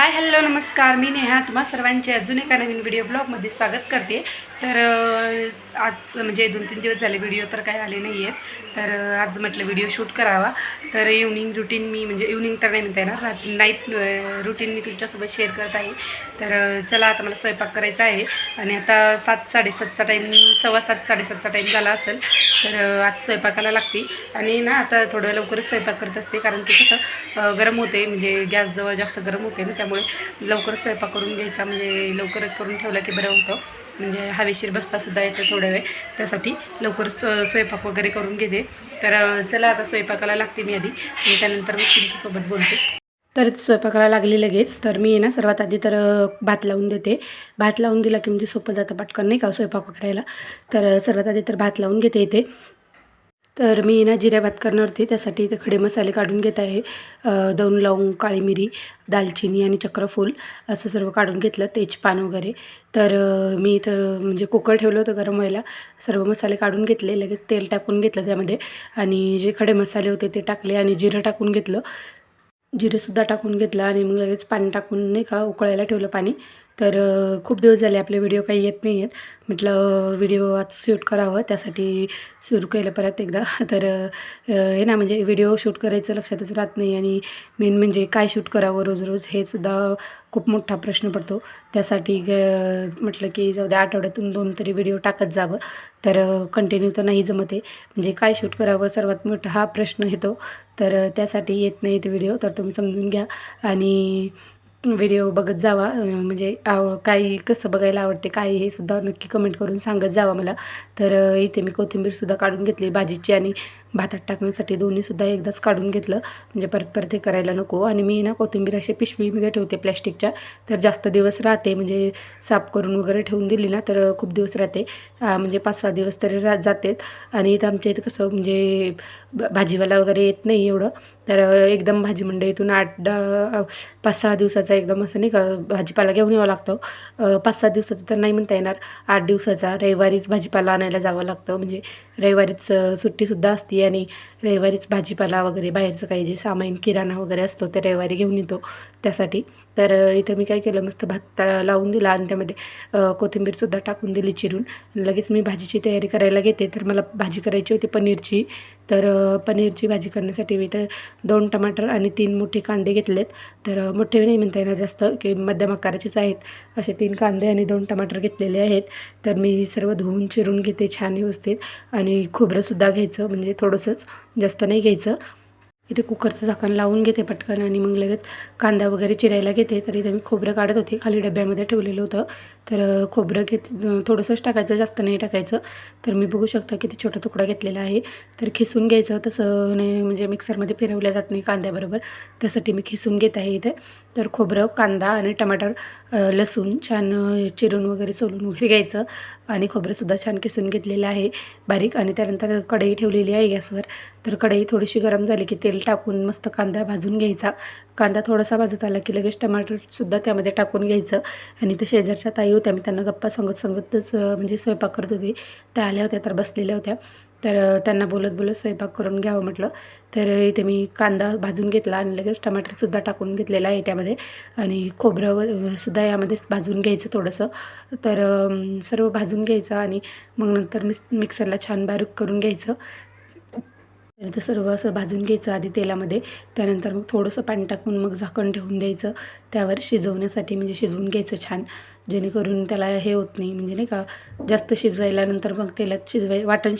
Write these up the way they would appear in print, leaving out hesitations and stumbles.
Hi hello नमस्कार, मी नेहा तुम्हा सर्वांचे अजून एका नवीन व्हिडिओ ब्लॉगमध्ये स्वागत करते. तर आज म्हणजे 2-3 दिवस झाले व्हिडिओ तर काय आले नाही आहेत. तर आज म्हटलं व्हिडिओ शूट करावा. तर इव्हनिंग रुटीन मी म्हणजे इव्हनिंग तर नाही म्हणता येणार, नाईट रुटीन मी तुमच्यासोबत शेअर करत आहे. तर चला आता मला स्वयंपाक करायचा आहे आणि आता 7-7:30चा टाईम, 7:15-7:30चा टाईम झाला असेल. तर आज स्वयंपाकाला लागते आणि ना आता थोडं लवकरच स्वयंपाक करत असते, कारण की कसं गरम होते, म्हणजे गॅसजवळ जास्त गरम होते ना, त्यामुळे लवकर स्वयंपाक करून घ्यायचा, म्हणजे लवकर करून ठेवला की बरं होतं, म्हणजे हवेशीर बसतासुद्धा येतं थोड्या वेळ, त्यासाठी लवकर स्वयंपाक वगैरे करून घेते. तर चला आता स्वयंपाकाला लागते मी आधी आणि त्यानंतर मी तुमच्यासोबत बोलते. तर स्वयंपाकाला लागली लगेच. तर मी ना सर्वात आधी तर भात लावून देते. भात लावून दिला की म्हणजे सोपं जातं पटकन, नाही का, स्वयंपाक करायला. तर सर्वात आधी तर भात लावून घेते इथे. तर मी ना जिरा भात करणार होते, त्यासाठी इथे खडे मसाले काढून घेत आहे. 2 लवंग, काळी मिरी, दालचिनी आणि चक्रफूल असं सर्व काढून घेतलं, तेजपान वगैरे. तर मी इथं म्हणजे कुकर ठेवलं होतं गरम व्हायला, सर्व मसाले काढून घेतले, लगेच तेल टाकून घेतलं त्यामध्ये आणि जे खडे मसाले होते ते टाकले आणि जिरं टाकून घेतलं. जिरेसुद्धा टाकून घेतलं आणि मग लगेच पाणी टाकून, नाही का, उकळायला ठेवलं पाणी. तर खूप दिवस झाले आपले व्हिडिओ काही येत नाही आहेत, म्हटलं व्हिडिओ आज शूट करावं, त्यासाठी सुरू केलं परत एकदा. तर हे ना, म्हणजे व्हिडिओ शूट करायचं लक्षातच राहत नाही आणि मेन म्हणजे काय शूट करावं रोज रोज हे सुद्धा खूप मोठा प्रश्न पडतो. त्यासाठी म्हटलं की जाऊ द्या, आठवड्यातून 2 तरी व्हिडिओ टाकत जावं. तर कंटिन्यू तर नाही जमत आहे, म्हणजे काय शूट करावं सर्वात मोठा हा प्रश्न येतो. तर त्यासाठी येत नाही ते व्हिडिओ, तर तुम्ही समजून घ्या आणि व्हिडिओ बघत जावा. म्हणजे काही कसं बघायला आवडते काय हे सुद्धा नक्की कमेंट करून सांगत जावा मला. तर इथे मी कोथिंबीरसुद्धा काढून घेतली भाजीची आणि भातात टाकण्यासाठी, दोन्हीसुद्धा एकदाच काढून घेतलं, म्हणजे परत परत हे करायला नको. आणि मी ना कोथिंबीर अशी पिशवीमध्ये ठेवते प्लॅस्टिकच्या, तर जास्त दिवस राहते, म्हणजे साफ करून वगैरे ठेवून दिली ना तर खूप दिवस राहते, म्हणजे 5-6 दिवस तरी जातात. आणि इथं आमच्या इथं कसं म्हणजे भाजीवाला वगैरे येत नाही एवढं, तर एकदम भाजी मंडईतून 5-6 दिवसाचा एकदम असं, नाही का, भाजीपाला घेऊन यावं लागतं. 5-7 दिवसाचं तर नाही म्हणता येणार, 8 दिवसाचा रविवारीच भाजीपाला आणायला जावं लागतं, म्हणजे रविवारीच सुट्टीसुद्धा असते आणि रविवारीच भाजीपाला वगैरे बाहेरचं काही जे सामान किराणा वगैरे असतो ते रविवारी घेऊन येतो त्यासाठी. तर इथं मी काय केलं, मस्त भात लावून दिला आणि त्यामध्ये कोथिंबीरसुद्धा टाकून दिली चिरून. लगेच मी भाजीची तयारी करायला घेते. तर मला भाजी करायची होती पनीरची. तर पनीरची भाजी करण्यासाठी मी इथं 2 टमाटर आणि 3 मोठे कांदे घेतलेत. तर मोठे नाही म्हणता येणार जास्त, की मध्यम आकाराचेच आहेत, असे 3 कांदे आणि 2 टमाटर घेतलेले आहेत. तर मी सर्व धुवून चिरून घेते छान व्यवस्थित आणि खोबरंसुद्धा घ्यायचं, म्हणजे थोडंसंच, जास्त नाही घ्यायचं. इथे कुकरचं झाकण लावून घेते पटकन आणि मग लगेच कांदा वगैरे चिरायला घेते. तर इथे मी खोबरं काढत होते, खाली डब्यामध्ये ठेवलेलं होतं. तर खोबरं थोडंसंच टाकायचं, जास्त नाही टाकायचं. तर मी बघू शकता किती छोटा तुकडा घेतलेला आहे. तर खिसून घ्यायचं, तसं नाही म्हणजे मिक्सरमध्ये फिरवल्या जात नाही कांद्याबरोबर, त्यासाठी मी खिसून घेत आहे इथे. तर खोबरं, कांदा आणि टमाटर, लसूण छान चिरून वगैरे सोलून वगैरे घ्यायचं आणि खोबरंसुद्धा छान किसून घेतलेलं आहे बारीक. आणि त्यानंतर कढई ठेवलेली आहे गॅसवर. तर कढई थोडीशी गरम झाली की तेल टाकून मस्त कांदा भाजून घ्यायचा. कांदा थोडासा भाजत आला की लगेच टमाटरसुद्धा त्यामध्ये टाकून घ्यायचं. आणि ते शेजारच्या ताई होत्या, मी त्यांना गप्पा सांगतच म्हणजे स्वयंपाक करत होती, त्या आल्या होत्या, तर बसलेल्या होत्या. तर त्यांना बोलत बोलत स्वयंपाक करून घ्यावं म्हटलं. तर इथे मी कांदा भाजून घेतला आणि लगेच टमाटरसुद्धा टाकून घेतलेला आहे त्यामध्ये आणि खोबरं सुद्धा यामध्येच भाजून घ्यायचं थोडंसं. तर सर्व भाजून घ्यायचं आणि मग नंतर मिक्सरला छान बारीक करून घ्यायचं. तर ते सर्व असं भाजून घ्यायचं आधी तेलामध्ये. त्यानंतर मग थोडंसं पाणी टाकून मग झाकण ठेवून द्यायचं त्यावर शिजवण्यासाठी, म्हणजे शिजवून घ्यायचं छान, जेणेकरून त्याला हे होत नाही, म्हणजे नाही का, जास्त शिजवायला नंतर मग तेलात वाटण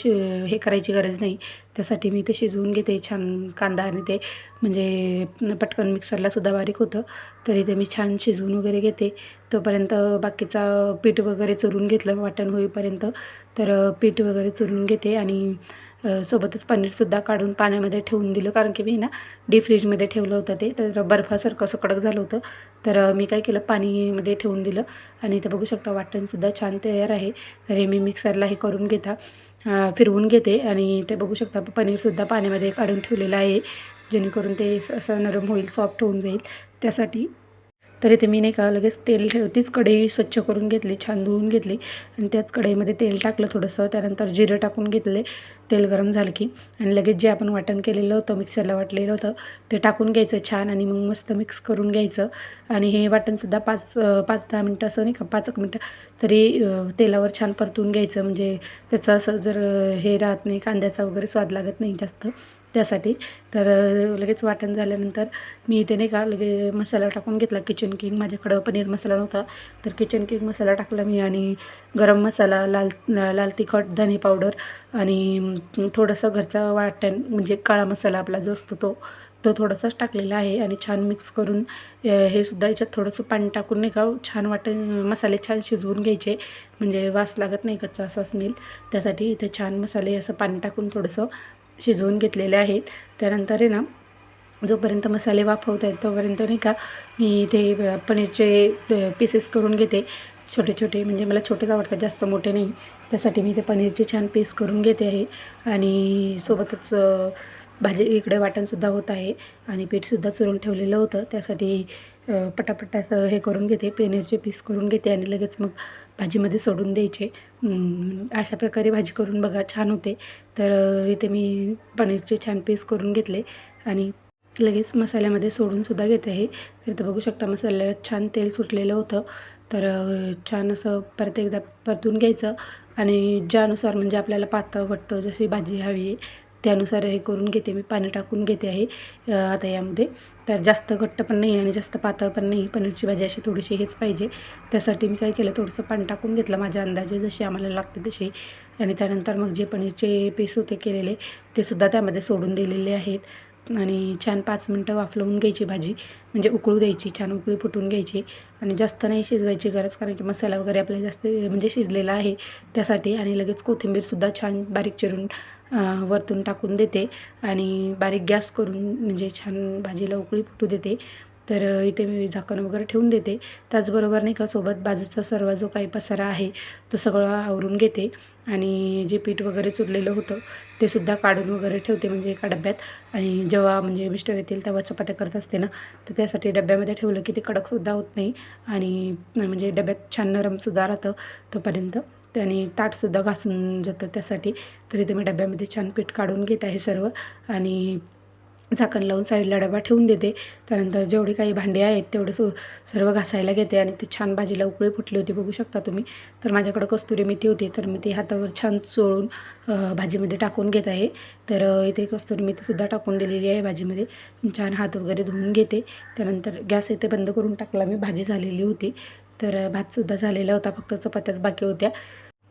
हे करायची गरज नाही. त्यासाठी मी ते शिजवून घेते छान कांदा आणि ते, म्हणजे पटकन मिक्सरलासुद्धा बारीक होतं. तरी ते मी छान शिजवून वगैरे घेते. तोपर्यंत बाकीचा पीठ वगैरे चुरून घेतलं वाटण होईपर्यंत. तर पीठ वगैरे चुरून घेते आणि सोबतच पनीरसुद्धा काढून पाण्यामध्ये ठेवून दिलं, कारण की मी ना डीप फ्रीजमध्ये ठेवलं होतं ते, तर बर्फासारखं असं कडक झालं होतं. तर मी काय केलं, पाणीमध्ये ठेवून दिलं आणि इथं बघू शकता वाटणसुद्धा छान तयार आहे. तर हे मी मिक्सरला हे करून फिरवून घेते आणि ते बघू शकता पनीरसुद्धा पाण्यामध्ये काढून ठेवलेलं आहे, जेणेकरून ते असं नरम होईल, सॉफ्ट होऊन जाईल त्यासाठी. तर इथे मी नाही का लगेच तेल तीच कढई स्वच्छ करून घेतली, छान धुवून घेतली आणि त्याच कढईमध्ये तेल टाकलं थोडंसं. त्यानंतर जिरं टाकून घेतले. तेल गरम झालं की आणि लगेच जे आपण वाटण केलेलं होतं, मिक्सरला वाटलेलं होतं ते टाकून घ्यायचं छान आणि मग मस्त मिक्स करून घ्यायचं. आणि हे वाटणसुद्धा 5-10 मिनटं असं नाही का 5 मिनटं तरी तेलावर छान परतून घ्यायचं. म्हणजे त्याचं असं जर हे राहत नाही, कांद्याचा वगैरे स्वाद लागत नाही जास्त त्यासाठी. तर लगेच वाटण झाल्यानंतर मी इथे नाही का मसाला टाकून घेतला किचन किंग. माझ्याकडं पनीर मसाला नव्हता तर किचन किंग मसाला टाकला मी आणि गरम मसाला, लाल तिखट, धने पावडर आणि थोडंसं घरचा वाटण म्हणजे काळा मसाला आपला जो असतो तो थोडासाच टाकलेला आहे. आणि छान मिक्स करून हे सुद्धा याच्यात थोडंसं पाणी टाकून नाही का छान मसाले छान शिजवून घ्यायचे. म्हणजे वास लागत नाही कच्चा असा स्मेल. त्यासाठी इथे छान मसाले असं पाणी टाकून थोडंसं शिजवून घेतलेले आहेत. त्यानंतर आहे ना जोपर्यंत मसाले वाफवत आहेत तोपर्यंत नाही का मी ते पनीरचे पीसेस करून घेते छोटे छोटे. म्हणजे मला छोटेच आवडतात, जास्त मोठे नाही. त्यासाठी मी ते पनीरचे छान पीस करून घेते आहे. आणि सोबतच भाजी इकडे वाटणसुद्धा होत आहे आणि पीठसुद्धा चुरून ठेवलेलं होतं. त्यासाठी पटापट असं हे करून घेते, पनीरचे पीस करून घेते आणि लगेच मग भाजीमध्ये सोडून द्यायचे. अशा प्रकारे भाजी करून बघा, छान होते. तर इथे मी पनीरचे छान पीस करून घेतले आणि लगेच मसाल्यामध्ये सोडूनसुद्धा घेते आहे. तर इथं बघू शकता मसाल्याला छान तेल सुटलेलं होतं. तर छान असं परत एकदा परतून घ्यायचं आणि ज्यानुसार म्हणजे आपल्याला पातळ घट्ट जशी भाजी हवी आहे त्यानुसार हे करून घेते. मी पाणी टाकून घेते आहे आता यामध्ये. तर जास्त घट्ट पण नाही आणि जास्त पातळ पण नाही. पनीरची भाजी अशी थोडीशी हेच पाहिजे. त्यासाठी मी काय केलं, थोडंसं पाणी टाकून घेतलं माझ्या अंदाजे जशी आम्हाला लागते तशी. आणि त्यानंतर मग जे पनीरचे पीस होते केलेले ते सुद्धा त्यामध्ये सोडून दिलेले आहेत. आणि छान 5 मिनटं वाफलवून घ्यायची भाजी, म्हणजे उकळू द्यायची, छान उकळी फुटून घ्यायची. आणि जास्त नाही शिजवायची गरज, कारण की मसाला वगैरे आपला जास्त म्हणजे शिजलेला आहे त्यासाठी. आणि लगेच कोथिंबीरसुद्धा छान बारीक चिरून वरतून टाकून देते आणि बारीक गॅस करून म्हणजे छान भाजीला उकळी फुटू देते. तर इथे मी झाकण वगैरे ठेवून देते. त्याचबरोबर नाही का सोबत बाजूचा सर्व जो काही पसारा आहे तो सगळं आवरून घेते आणि जे पीठ वगैरे चुरलेलं होतं ते सुद्धा काढून वगैरे ठेवते म्हणजे एका डब्यात. आणि जेव्हा म्हणजे मिस्टर येतील तेव्हा चपात्या करत असते ना, तर त्यासाठी डब्यामध्ये ठेवलं की ते कडकसुद्धा होत नाही आणि म्हणजे डब्यात छान नरमसुद्धा राहतं तोपर्यंत. आणि ताटसुद्धा घासून जातं त्यासाठी. तर इथे मी डब्यामध्ये छान पीठ काढून घेत आहे सर्व आणि झाकण लावून साईडला डबा ठेवून देते. त्यानंतर जेवढी काही भांडी आहेत तेवढे सर्व घासायला घेते आणि ते छान भाजीला उकळी फुटली होती बघू शकता तुम्ही. तर माझ्याकडं कस्तुरी मेथी होती तर मी ती हातावर छान चोळून भाजीमध्ये टाकून घेत आहे. तर इथे कस्तुरी मेथीसुद्धा टाकून दिलेली आहे भाजीमध्ये. छान हात वगैरे धुवून घेते. त्यानंतर गॅस इथे बंद करून टाकला मी, भाजी झालेली होती. तर भातसुद्धा झालेला होता, फक्त चपात्याच बाकी होत्या.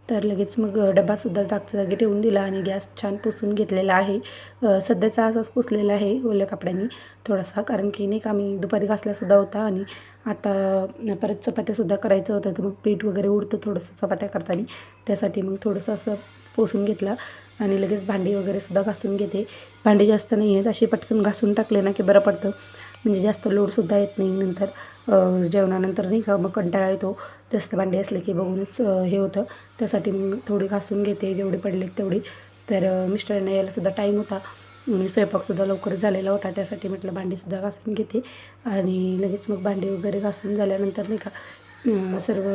तर लगेच मग डबासुद्धा जागच्या जागी ठेवून दिला आणि गॅस छान पुसून घेतलेला आहे. सध्याचा असाच पुसलेला आहे ओल्या कपड्यांनी थोडासा, कारण की नाही का मी दुपारी घासलासुद्धा होता आणि आता परत चपात्यासुद्धा करायचं होतं. तर मग पीठ वगैरे उडतं थोडंसं चपात्या करताना, त्यासाठी मग थोडंसं असं पुसून घेतला. आणि लगेच भांडी वगैरेसुद्धा घासून घेते. भांडी जास्त नाही आहेत, अशी पटकन घासून टाकले ना की बरं पडतं, म्हणजे जास्त लोडसुद्धा येत नाही नंतर जेवणानंतर नाही का. मग कंटाळा येतो जास्त भांडी असले की बघूनच हे होतं. त्यासाठी मग थोडी घासून घेते जेवढे पडलेत तेवढी. तर मिस्टरांना यायलासुद्धा टाईम होता, स्वयंपाकसुद्धा लवकर झालेला होता, त्यासाठी म्हटलं भांडीसुद्धा घासून घेते. आणि लगेच मग भांडी वगैरे घासून झाल्यानंतर नाही का सर्व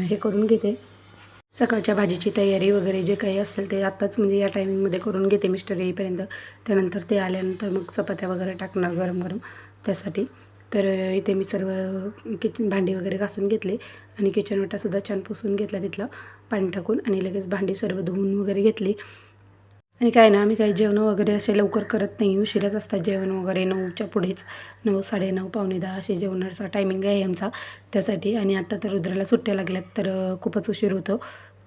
हे करून घेते. सकाळच्या भाजीची तयारी वगैरे जे काही असेल ते आत्ताच म्हणजे या टायमिंगमध्ये करून घेते मिस्टर येईपर्यंत. त्यानंतर ते आल्यानंतर मग चपात्या वगैरे टाकणार गरम गरम त्यासाठी. तर इथे मी सर्व भांडी वगैरे घासून घेतले आणि किचन वाटासुद्धा छान पुसून घेतला तिथलं पाणी टाकून. आणि लगेच भांडी सर्व धुवून वगैरे घेतली. आणि काय ना, आम्ही काही जेवण वगैरे असे लवकर करत नाही, उशिराच असतात जेवण वगैरे, 9च्या पुढेच, 9, 9:30, 9:45 असे जेवणाचा टायमिंग आहे आमचा त्यासाठी. आणि आता तर रुद्राला सुट्ट्या लागल्यात तर खूपच उशीर होतो.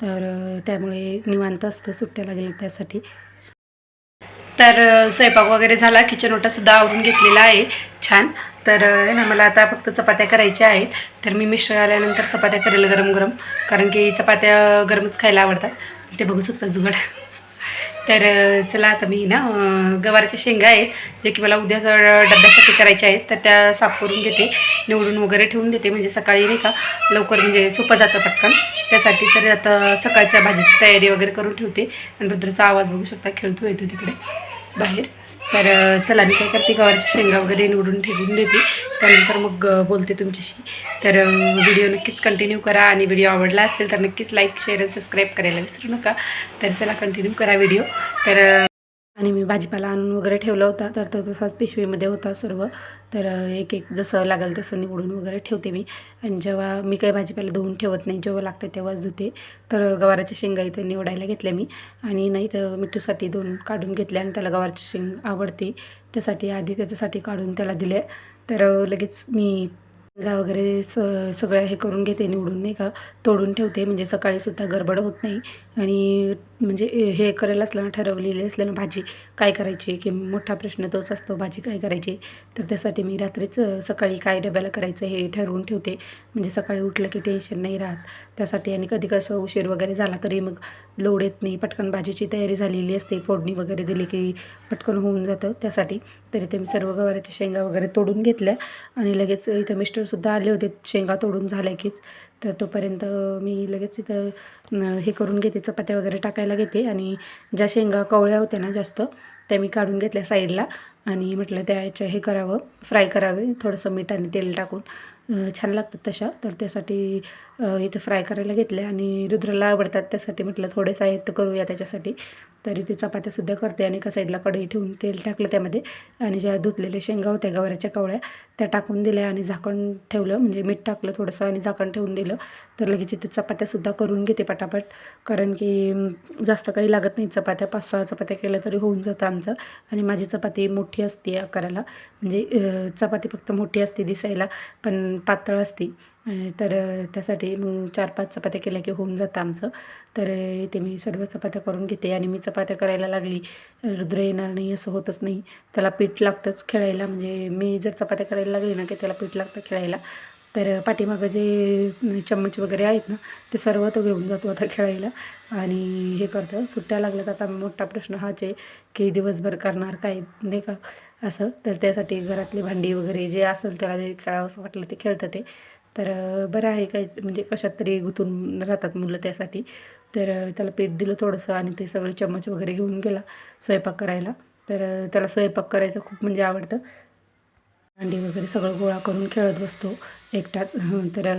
तर त्यामुळे निवांत असतं सुट्ट्या लागल्या त्यासाठी. तर स्वयंपाक वगैरे झाला, किचन ओटासुद्धा आवरून घेतलेला आहे छान. तर ना मला आता फक्त चपात्या करायच्या आहेत. तर मी मिस्टर आल्यानंतर चपात्या करेल गरम गरम, कारण की चपात्या गरमच खायला आवडतात. ते बघू शकता जुगाड. तर चला आता मी ना गवारच्या शेंगा आहेत जे की मला उद्या डब्यासाठी करायच्या आहेत, तर त्या साफ करून घेते, निवडून वगैरे ठेवून देते, म्हणजे सकाळी नाही का लवकर म्हणजे सोपं जातं पटकन त्यासाठी. तर आता सकाळच्या भाजीची तयारी वगैरे करून ठेवते. आणि रुद्राचा आवाज बघू शकता, खेळतो येतो तिकडे. बाहेर. तर चला मी काय करते, गवारच्या शेंगा वगैरे निवडून ठेवून देते, त्यानंतर मग बोलते तुमच्याशी. तर व्हिडिओ नक्कीच कंटिन्यू करा आणि व्हिडिओ आवडला असेल तर नक्कीच लाईक शेअर आणि सबस्क्राईब करायला विसरू नका. तर चला कंटिन्यू करा व्हिडिओ. तर आणि मी भाजीपाला आणून वगैरे ठेवला होता, तर तो तसाच पिशवीमध्ये होता सर्व. तर एक एक जसं लागेल तसं निवडून वगैरे ठेवते मी. आणि जेव्हा मी काही भाजीपाला धुवून ठेवत नाही, जेव्हा लागतं तेव्हाच धुते. तर गवाराच्या शेंगा इथं निवडायला घेतल्या मी, आणि नाही तर मिठूसाठी 2 काढून घेतल्या, आणि त्याला गवारची शेंग आवडते त्यासाठी आधी त्याच्यासाठी काढून त्याला दिल्या. तर लगेच मी शेंगा वगैरे सगळं हे करून घेते, निवडून नाही का, तोडून ठेवते, म्हणजे सकाळीसुद्धा गडबड होत नाही. आणि म्हणजे हे करायला असलं ना, ठरवलेली असलं ना भाजी काय करायची, की मोठा प्रश्न तोच असतो, भाजी काय करायची. तर त्यासाठी मी रात्रीच सकाळी काय डब्याला करायचं हे ठरवून ठेवते, म्हणजे सकाळी उठलं की टेन्शन नाही राहत त्यासाठी. आणि कधी कसं उशीर वगैरे झाला तरी मग लोड येत नाही, पटकन भाजीची तयारी झालेली असते, फोडणी वगैरे दिली की पटकन होऊन जातं त्यासाठी. तरी ते मी सर्व गवाराच्या शेंगा वगैरे तोडून घेतल्या, आणि लगेच इथं मिस्टरसुद्धा आले होते शेंगा तोडून झाल्या कीच. तर तोपर्यंत मी लगेच इथं हे करून घेते, चपात्या वगैरे टाकायला घेते. आणि ज्या शेंगा कवळ्या होत्या ना जास्त, त्या मी काढून घेतल्या साईडला, आणि म्हटलं त्याच्या हे करावं, फ्राय करावे थोडंसं मीठ आणि तेल टाकून, छान लागतात तशा. तर त्यासाठी इथं फ्राय करायला घेतल्या, आणि रुद्राला आवडतात त्यासाठी म्हटलं थोडे साहित्य करूया त्याच्यासाठी. तरी ते चपात्यासुद्धा करते, आणि एका साईडला कढई ठेवून तेल टाकलं त्यामध्ये, आणि ज्या धुतलेल्या शेंगा होत्या गवाराच्या कवळ्या त्या टाकून दिल्या, आणि झाकण ठेवलं, म्हणजे मीठ टाकलं थोडंसं आणि झाकण ठेवून दिलं. तर लगेच इथे चपात्यासुद्धा करून घेते पटापट, कारण की जास्त काही लागत नाही, चपात्या 5-6 चपात्या केल्या तरी होऊन जातं आमचं. आणि माझी चपाती मोठी असते आकाराला, म्हणजे चपाती फक्त मोठी असते दिसायला, पण पातळ असते. तर त्यासाठी मग 4-5 चपात्या केल्या की होऊन जातं आमचं. तर इथे मी सर्व चपात्या करून घेते, आणि मी चपात्या करायला लागली, रुद्र येणार नाही असं होतच नाही, त्याला पीठ लागतंच खेळायला. म्हणजे मी जर चपात्या करायला लागली ना की त्याला पीठ लागतं खेळायला. तर पाठीमागं जे चम्मच वगैरे आहेत ना, ते सर्व तो घेऊन जातो आता खेळायला, आणि हे करतं. सुट्ट्या लागल्यात आता, मोठा प्रश्न हाच आहे की दिवसभर करणार काय, नाही का असं. तर त्यासाठी घरातली भांडी वगैरे जे असेल त्याला जे खेळावं असं वाटलं ते खेळतं ते. तर बरं आहे, काही म्हणजे कशात तरी गुंतून राहतात मुलं त्यासाठी. तर त्याला पीठ दिलं थोडंसं, आणि ते सगळे चम्मच वगैरे घेऊन गेला स्वयंपाक करायला. तर त्याला स्वयंपाक करायचं खूप म्हणजे आवडतं. भांडी वगैरे सगळं गोळा करून खेळत बसतो एकटाच. तर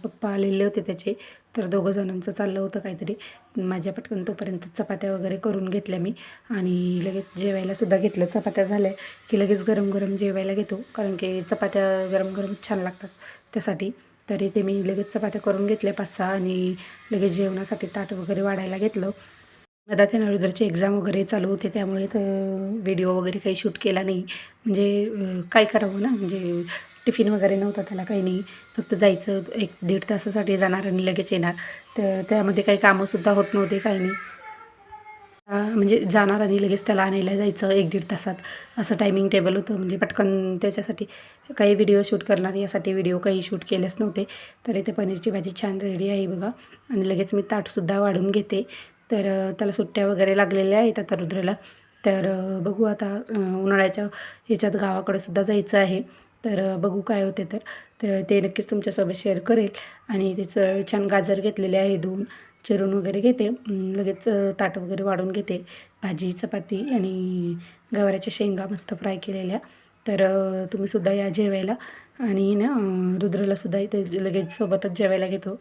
पप्पा आलेले होते त्याचे, तर दोघं जणांचं चाललं होतं काहीतरी. माझ्या पटकन तोपर्यंत चपात्या वगैरे करून घेतल्या मी, आणि लगेच जेवायलासुद्धा घेतलं. चपात्या झाल्या की लगेच गरम गरम जेवायला घेतो, कारण की चपात्या गरम गरम छान लागतात त्यासाठी. तरी ते मी लगेच चपात्या करून घेतल्या 5-6, आणि लगेच जेवणासाठी ताट वगैरे वाढायला घेतलं. आता ते रुद्रची एक्झाम वगैरे चालू होते, त्यामुळे तर व्हिडिओ वगैरे काही शूट केला नाही. म्हणजे काय करावं ना, म्हणजे टिफिन वगैरे नव्हता त्याला, काही नाही, फक्त जायचं 1-1.5 तासासाठी जाणार आणि लगेच येणार. तर त्यामध्ये काही कामंसुद्धा होत नव्हते, काही नाही. म्हणजे जाणार आणि लगेच त्याला आणायला जायचं 1-1.5 तासात, असं टायमिंग टेबल होतं. म्हणजे पटकन त्याच्यासाठी काही व्हिडिओ शूट करणार, यासाठी व्हिडिओ काही शूट केलेच नव्हते. तर इथे पनीरची भाजी छान रेडी आहे बघा, आणि लगेच मी ताटसुद्धा वाढून घेते. तर त्याला सुट्ट्या वगैरे लागलेल्या आहेत आता रुद्रला. तर बघू आता, उन्हाळ्याच्या ह्याच्यात गावाकडे सुद्धा जायचं आहे. तर बघू काय होते, तर ते नक्कीच तुमच्यासोबत शेअर करेल. आणि त्याचं छान गाजर घेतलेले आहे, धुवून चिरून वगैरे घेते, लगेच ताट वगैरे वाढून घेते. भाजी चपाती आणि गवाराच्या शेंगा मस्त फ्राय केलेल्या. तर तुम्हीसुद्धा या जेवायला, आणि ना रुद्रलासुद्धा इथे लगेच सोबतच जेवायला घेतो.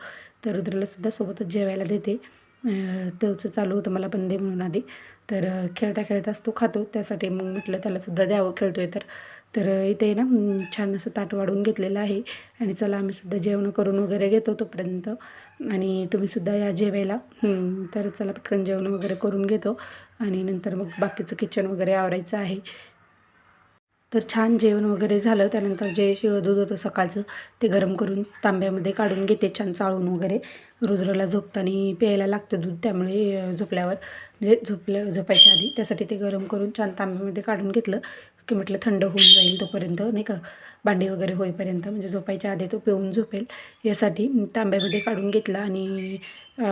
तर रुद्रलासुद्धा सोबतच जेवायला देते. त्याचं चालू होतं मला पण दे म्हणून आधी. तर खेळता खेळताच तो खातो, त्यासाठी मग म्हटलं त्यालासुद्धा द्यावं, खेळतो आहे तर. तर इथे ना छान असं ताट वाढून घेतलेलं आहे, आणि चला आम्हीसुद्धा जेवण करून वगैरे घेतो तोपर्यंत, आणि तुम्हीसुद्धा या जेवायला. तर चला पटकन जेवण वगैरे करून घेतो, आणि नंतर मग बाकीचं किचन वगैरे आवरायचं आहे. तर छान जेवण वगैरे झालं, त्यानंतर जे शिळं दूध होतं सकाळचं ते गरम करून तांब्यामध्ये काढून घेते, छान चाळून वगैरे. रुद्रला झोपताना प्यायला लागतं दूध, त्यामुळे झोपल्यावर म्हणजे झोपायच्या आधी त्यासाठी ते गरम करून छान तांब्यामध्ये काढून घेतलं, की म्हटलं थंड होऊन जाईल तोपर्यंत, नाही का, भांडी वगैरे होईपर्यंत, म्हणजे झोपायच्या आधी तो पिऊन झोपेल यासाठी तांब्यामध्ये काढून घेतला. आणि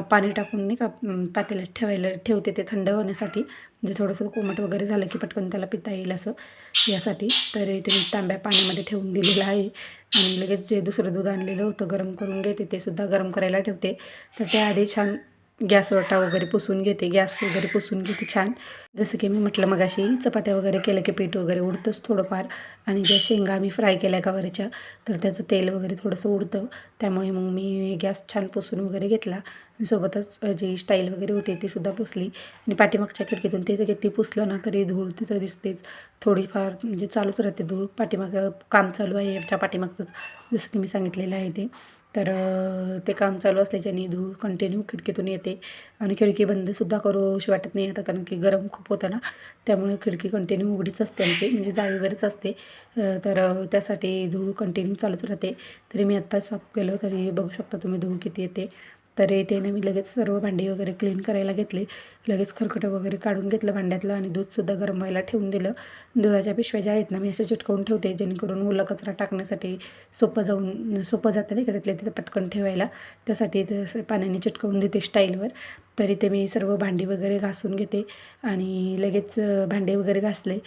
पाणी टाकून, नाही का, पातेल्यात ठेवते ते थंड होण्यासाठी, म्हणजे थोडंसं कोमट वगैरे झालं की पटकन त्याला पिता येईल असं, यासाठी. तर इथे मी तांब्या पाण्यामध्ये ठेवून दिलेलं आहे, आणि लगेच जे दुसरं दूध आणलेलं होतं गरम करून घेते, ते सुद्धा गरम करायला ठेवते. तर त्याआधी छान गॅस ओटा वगैरे पुसून घेते, गॅस वगैरे पुसून घेते छान. जसं की मी म्हटलं मगाशी, चपात्या वगैरे केलं की पीठ वगैरे उडतंच थोडंफार. आणि ज्या शेंगा मी फ्राय केल्या गवारीच्या, तर त्याचं तेल वगैरे थोडंसं उडतं. त्यामुळे मग मी गॅस छान पुसून वगैरे घेतला. सोबतच जी स्टाईल वगैरे होती ती सुद्धा पुसली. आणि पाठीमागच्या खिडकीतून ते किती पुसलं ना तरी धूळ तिथं दिसतेच थोडीफार, म्हणजे चालूच राहते धूळ. पाठीमागं काम चालू आहे याच्या पाठीमागचंच, जसं की मी सांगितलेलं आहे ते. तर ते काम चालू असल्याच्याने धूळ कंटिन्यू खिडकीतून येते. आणि खिडकी बंदसुद्धा करूशी वाटत नाही आता, कारण की गरम खूप होतं ना, त्यामुळे खिडकी कंटिन्यू उघडीच असते आमची, म्हणजे जाळीवरच असते. तर त्यासाठी धूळ कंटिन्यू चालूच राहते. तरी मी आत्ता साफ केलं तरी बघू शकता तुम्ही धूळ किती येते. तर येते ना, मी लगेच सर्व भांडी वगैरे क्लीन करायला घेतले. लगेच खरकटं वगैरे काढून घेतलं भांड्यातलं आणि दूधसुद्धा गरम व्हायला ठेवून दिलं. दुधाच्या पिशव्या ज्या आहेत ना, मी अशा चिटकवून ठेवते, जेणेकरून ओला कचरा टाकण्यासाठी सोपं जातं नाही का, तिथल्या तिथं पटकन ठेवायला. त्यासाठी ते पाण्याने चिटकवून देते स्टाईलवर. तरी ते मी सर्व भांडी वगैरे घासून घेते आणि लगेच भांडे वगैरे घासले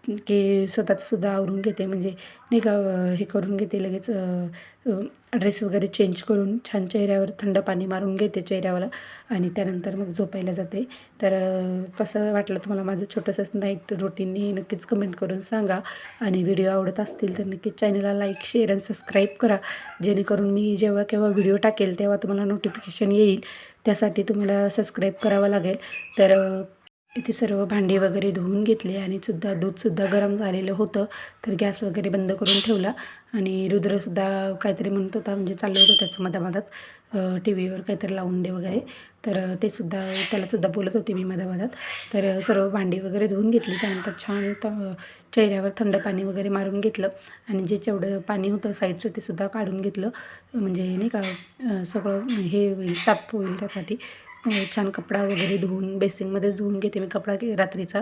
की स्वतःचंसुद्धा आवरून घेते, म्हणजे नाही का, हे करून घेते लगेच. ड्रेस वगैरे चेंज करून छान चेहऱ्यावर थंड पाणी मारून घेते चेहऱ्यावर आणि त्यानंतर मग झोपायला जाते. तर कसं वाटलं तुम्हाला माझं छोटंसं नाईट रुटीन, हे नक्कीच कमेंट करून सांगा. आणि व्हिडिओ आवडत असतील तर नक्कीच चॅनलला लाईक, शेअर आणि सबस्क्राईब करा, जेणेकरून मी जेव्हा केव्हा व्हिडिओ टाकेल तेव्हा तुम्हाला नोटिफिकेशन येईल. त्यासाठी तुम्हाला सबस्क्राईब करावं लागेल. तर इथे सर्व भांडी वगैरे धुवून घेतली आणि दूधसुद्धा गरम झालेलं होतं. तर गॅस वगैरे बंद करून ठेवला. आणि रुद्रसुद्धा काहीतरी म्हणत होता, म्हणजे चाललं होतं त्याचं मधामधात टी व्हीवर काहीतरी लावून दे वगैरे. तर त्यालासुद्धा बोलत होते मी मधामधात. तर सर्व भांडी वगैरे धुवून घेतली. त्यानंतर छान चेहऱ्यावर थंड पाणी वगैरे मारून घेतलं आणि जे जेवढं पाणी होतं साईडचं ते सुद्धा काढून घेतलं, म्हणजे नाही का, सगळं हे होईल, साफ होईल त्यासाठी. छान कपडा वगैरे धुवून बेसिंगमध्येच धुवून घेते मी कपडा रात्रीचा.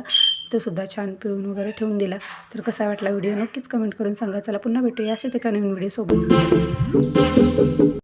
तो सुद्धा छान पिळून वगैरे ठेवून दिला. तर कसा वाटला व्हिडिओ नक्कीच कमेंट करून सांगा. चला पुन्हा भेटूया अशाच एका नवीन व्हिडिओसोबत.